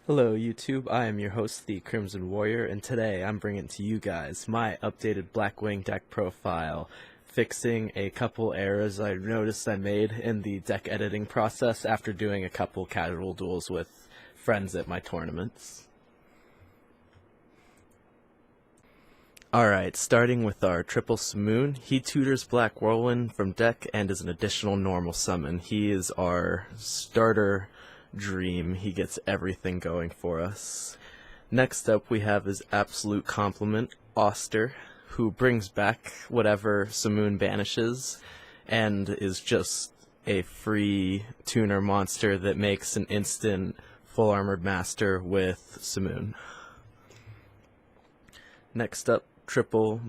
Hello YouTube, I am your host, the Crimson Warrior, and today I'm bringing to you guys my updated Blackwing deck profile, fixing a couple errors I noticed I made in the deck editing process after doing a couple casual duels with friends at my tournaments. Alright, starting with our triple Simoon, he tutors Black Whirlwind from deck and is an additional normal summon. He is our starter dream. He gets everything going for us. Next up we have his absolute complement, Oster, who brings back whatever Simoon banishes and is just a free tuner monster that makes an instant full armored master with Simoon. Next up, triple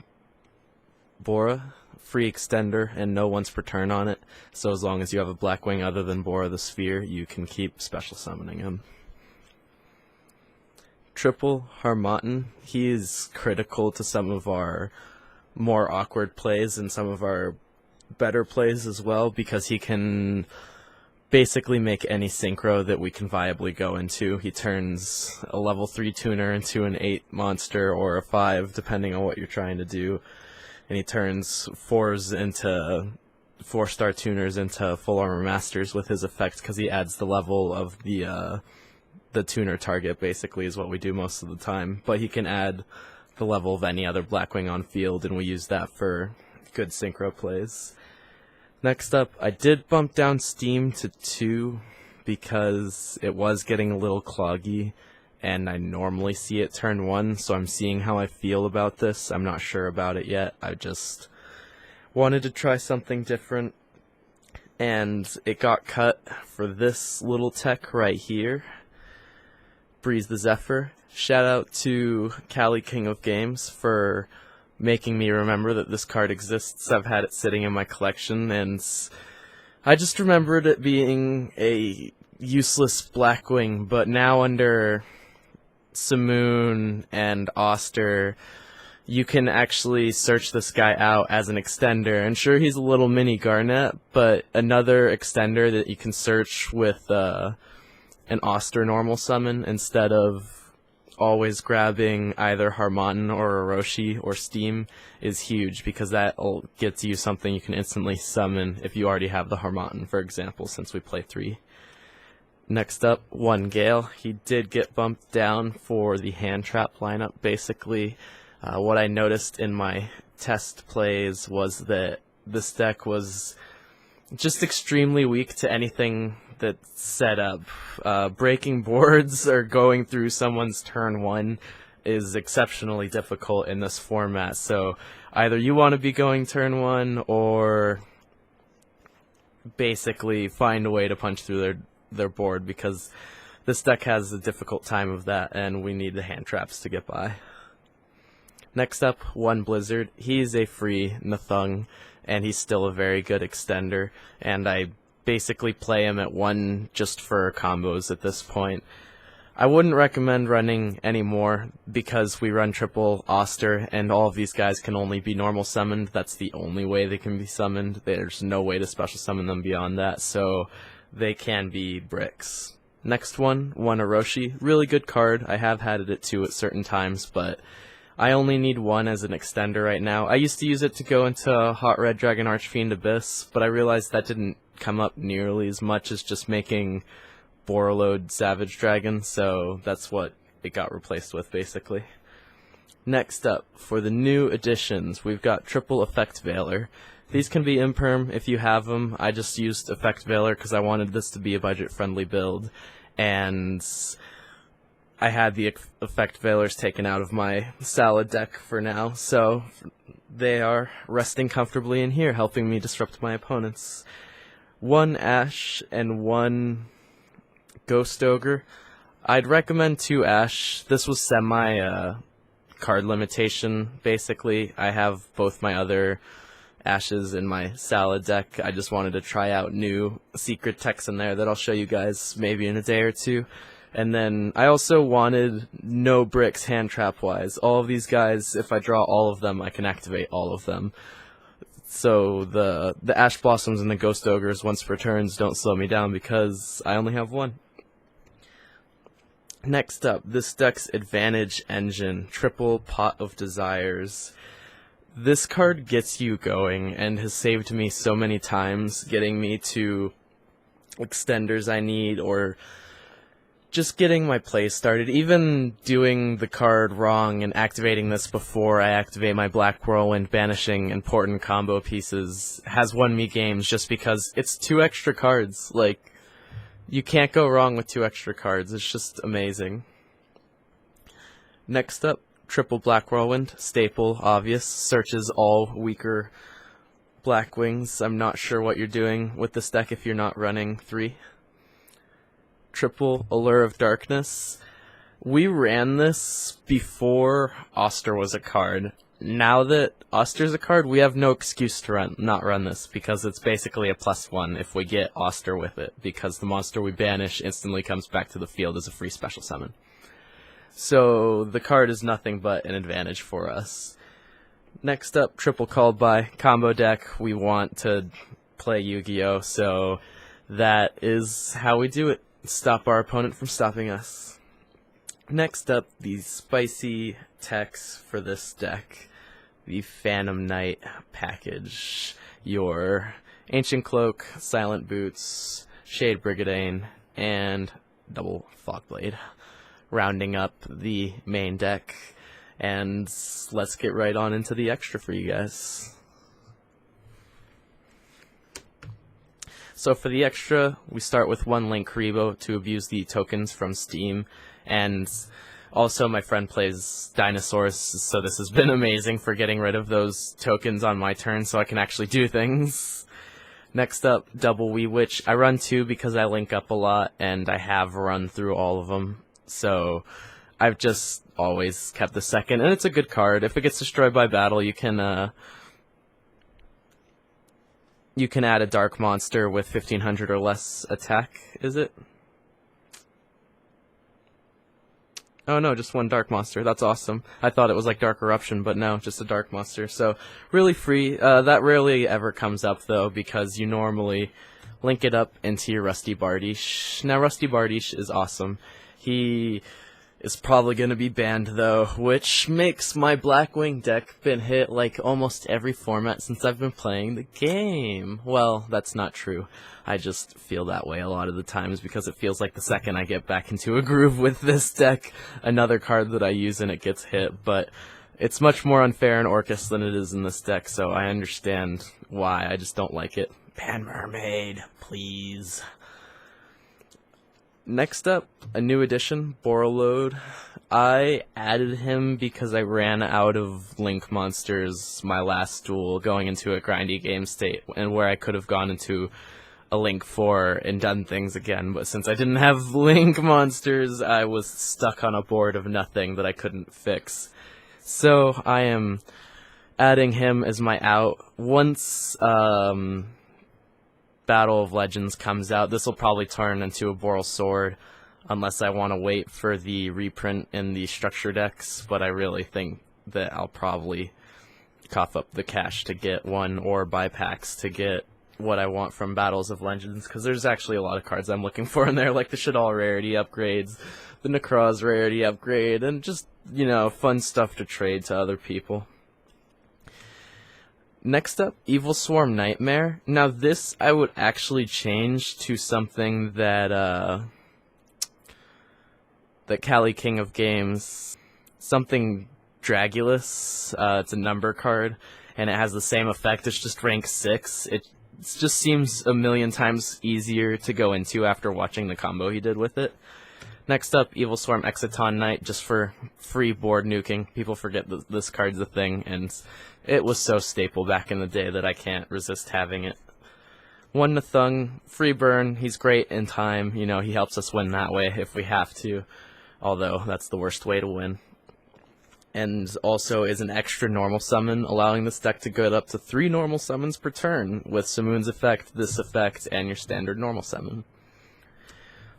Bora, free extender and no once per turn on it, so as long as you have a Blackwing other than Bora the Sphere, you can keep special summoning him. Triple Harmattan, he is critical to some of our more awkward plays and some of our better plays as well, because he can basically make any synchro that we can viably go into. He turns a level 3 tuner into an 8 monster or a 5 depending on what you're trying to do, and he turns 4s into 4-star tuners into full armor masters with his effect, because he adds the level of the tuner target, basically, is what we do most of the time, but he can add the level of any other Blackwing on field, and we use that for good synchro plays. Next up, I did bump down Steam to 2 because it was getting a little cloggy, and I normally see it turn 1, so I'm seeing how I feel about this. I'm not sure about it yet. I just wanted to try something different, and it got cut for this little tech right here, Breeze the Zephyr. Shout out to Cali King of Games for making me remember that this card exists. I've had it sitting in my collection, and I just remembered it being a useless Blackwing, but now under Simoon and Oster, you can actually search this guy out as an extender. And sure, he's a little mini Garnet, but another extender that you can search with an Oster normal summon instead of always grabbing either Harmattan or Orochi or Steam is huge, because that gets you something you can instantly summon if you already have the Harmattan, for example, since we play 3. Next up, 1 Gale. He did get bumped down for the hand trap lineup, basically. What I noticed in my test plays was that this deck was just extremely weak to anything that's set up. Breaking boards or going through someone's turn 1 is exceptionally difficult in this format, so either you want to be going turn 1 or basically find a way to punch through their board, because this deck has a difficult time of that, and we need the hand traps to get by. Next up, 1 Blizzard. He's a free Nathung, and he's still a very good extender, and I basically play him at 1 just for combos at this point. I wouldn't recommend running any more, because we run triple Oster, and all of these guys can only be normal summoned. That's the only way they can be summoned. There's no way to special summon them beyond that, so they can be bricks. Next one, 1 Orochi. Really good card. I have had it at 2 at certain times, but I only need 1 as an extender right now. I used to use it to go into Hot Red Dragon Archfiend Abyss, but I realized that didn't come up nearly as much as just making Borreload Savage Dragon, so that's what it got replaced with, basically. Next up, for the new additions, we've got triple Effect Veiler. These can be imperm if you have them. I just used Effect Veiler because I wanted this to be a budget-friendly build, and I had the Effect Veilers taken out of my Salad deck for now, so they are resting comfortably in here, helping me disrupt my opponents. 1 Ash and 1 Ghost Ogre. I'd recommend 2 Ash. This was card limitation, basically. I have both my other Ashes in my Salad deck. I just wanted to try out new secret techs in there that I'll show you guys maybe in a day or 2. And then I also wanted no bricks hand trap wise. All of these guys, if I draw all of them, I can activate all of them. So the Ash Blossoms and the Ghost Ogres once per turns don't slow me down because I only have 1. Next up, this deck's Advantage Engine, Triple Pot of Desires. This card gets you going and has saved me so many times, getting me to extenders I need, or just getting my play started. Even doing the card wrong and activating this before I activate my Black Whirlwind, banishing important combo pieces, has won me games just because it's 2 extra cards. Like, you can't go wrong with 2 extra cards. It's just amazing. Next up, Triple Black Whirlwind, staple, obvious, searches all weaker Blackwings. I'm not sure what you're doing with this deck if you're not running 3. Triple Allure of Darkness. We ran this before Oster was a card. Now that Oster's a card, we have no excuse to not run this, because it's basically a +1 if we get Oster with it, because the monster we banish instantly comes back to the field as a free special summon. So the card is nothing but an advantage for us. Next up, Triple Called By, combo deck. We want to play Yu-Gi-Oh!, so that is how we do it. Stop our opponent from stopping us. Next up, the spicy techs for this deck. The Phantom Knight package. Your Ancient Cloak, Silent Boots, Shade Brigandine, and Double Fogblade. Rounding up the main deck. And let's get right on into the extra for you guys. So for the extra, we start with 1 Link Karibo to abuse the tokens from Steam, and also my friend plays dinosaurs, so this has been amazing for getting rid of those tokens on my turn so I can actually do things. Next up, Double Wee Witch. I run 2 because I link up a lot, and I have run through all of them, so I've just always kept the second, and it's a good card. If it gets destroyed by battle, you can add a dark monster with 1500 or less attack, is it? Oh no, just 1 dark monster. That's awesome. I thought it was like Dark Eruption, but no, just a dark monster. So, really free. That rarely ever comes up, though, because you normally link it up into your Rusty Bardiche. Now, Rusty Bardiche is awesome. He is probably going to be banned, though, which makes my Blackwing deck been hit like almost every format since I've been playing the game. Well, that's not true. I just feel that way a lot of the times because it feels like the second I get back into a groove with this deck, another card that I use and it gets hit, but it's much more unfair in Orcus than it is in this deck, so I understand why. I just don't like it. Ban Mermaid, please. Next up, a new addition, Borreload. I added him because I ran out of Link monsters my last duel going into a grindy game state, and where I could have gone into a Link 4 and done things again, but since I didn't have Link monsters, I was stuck on a board of nothing that I couldn't fix. So I am adding him as my out. Once Battle of Legends comes out, this will probably turn into a Boral Sword, unless I want to wait for the reprint in the structure decks, but I really think that I'll probably cough up the cash to get one, or buy packs to get what I want from Battles of Legends, because there's actually a lot of cards I'm looking for in there, like the Shadal rarity upgrades, the Necroz rarity upgrade, and just, you know, fun stuff to trade to other people. Next up, Evil Swarm Nightmare. Now this I would actually change to something that Cali King of Games, something Dragulus. It's a number card, and it has the same effect. It's just rank 6. It just seems a million times easier to go into after watching the combo he did with it. Next up, Evil Swarm Exciton Knight, just for free board nuking. People forget that this card's a thing, and it was so staple back in the day that I can't resist having it. 1 Nathung, free burn. He's great in time. You know, he helps us win that way if we have to, although that's the worst way to win. And also is an extra normal summon, allowing this deck to go up to 3 normal summons per turn, with Simoon's effect, this effect, and your standard normal summon.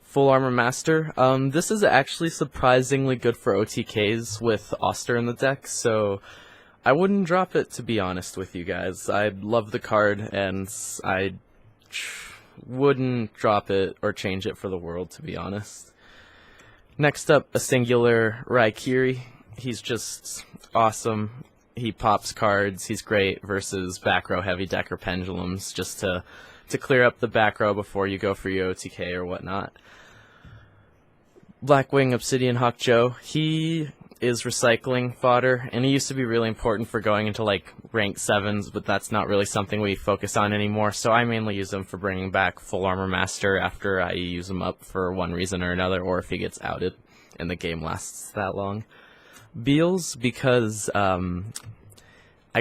Full Armor Master. This is actually surprisingly good for OTKs with Oster in the deck, so I wouldn't drop it, to be honest with you guys. I love the card, and I wouldn't drop it or change it for the world, to be honest. Next up, a singular Raikiri. He's just awesome. He pops cards. He's great versus back row heavy decker pendulums, just to clear up the back row before you go for your OTK or whatnot. Blackwing Obsidian Hawk Joe. He is recycling fodder, and he used to be really important for going into like rank 7s, but that's not really something we focus on anymore, so I mainly use him for bringing back Full Armor Master after I use him up for one reason or another, or if he gets outed and the game lasts that long. Beals, because I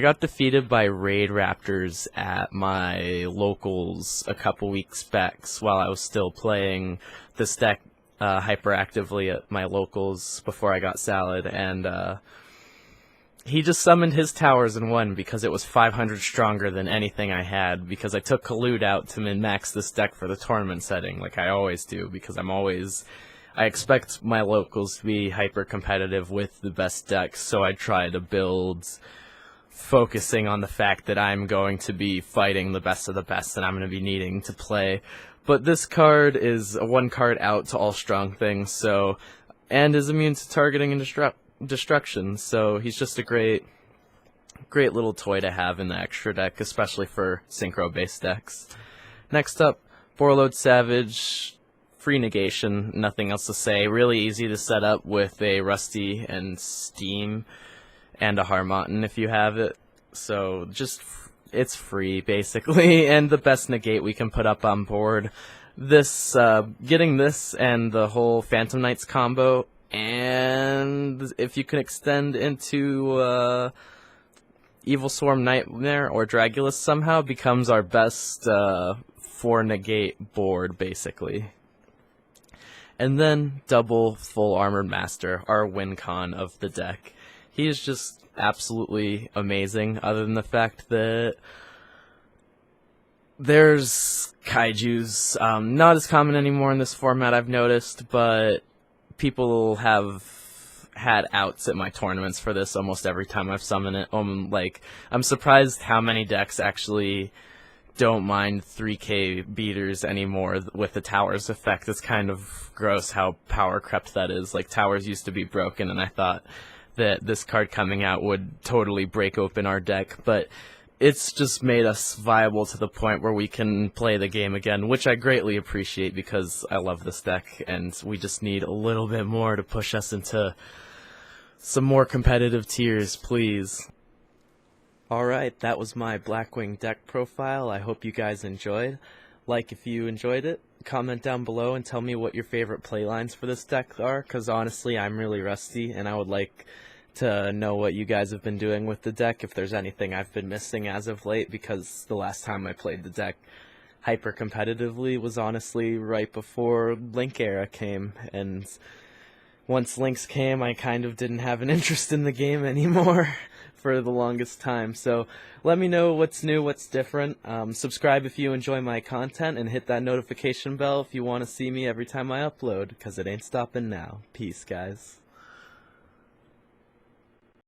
got defeated by Raid Raptors at my locals a couple weeks back while I was still playing this deck hyperactively at my locals before I got Salad, and he just summoned his towers and won because it was 500 stronger than anything I had, because I took Collude out to min-max this deck for the tournament setting, like I always do, because I expect my locals to be hyper-competitive with the best decks, so I try to build focusing on the fact that I'm going to be fighting the best of the best and I'm going to be needing to play. But this card is a 1-card out to all strong things, and is immune to targeting and destruction, so he's just a great little toy to have in the extra deck, especially for synchro-based decks. Next up, Borload Savage. Free negation, nothing else to say. Really easy to set up with a Rusty and Steam and a Harmatan if you have it. So it's free basically, and the best negate we can put up on board. This getting this and the whole Phantom Knights combo, and if you can extend into Evil Swarm Nightmare or Dragulus somehow, becomes our best 4 negate board basically. And then double Full Armored Master, our win con of the deck. He is just absolutely amazing, other than the fact that there's kaijus, not as common anymore in this format I've noticed, but people have had outs at my tournaments for this almost every time I've summoned it. I'm surprised how many decks actually don't mind 3k beaters anymore with the towers effect. It's kind of gross how power crept that is. Like, towers used to be broken, and I thought that this card coming out would totally break open our deck, but it's just made us viable to the point where we can play the game again, which I greatly appreciate because I love this deck, and we just need a little bit more to push us into some more competitive tiers, please. Alright, that was my Blackwing deck profile. I hope you guys enjoyed. Like if you enjoyed it, comment down below and tell me what your favorite playlines for this deck are, because honestly I'm really rusty and I would like to know what you guys have been doing with the deck, if there's anything I've been missing as of late, because the last time I played the deck hyper competitively was honestly right before Link era came, and once Links came I kind of didn't have an interest in the game anymore for the longest time. So let me know what's new, what's different. Subscribe if you enjoy my content, and hit that notification bell if you want to see me every time I upload, because it ain't stopping now. Peace, guys.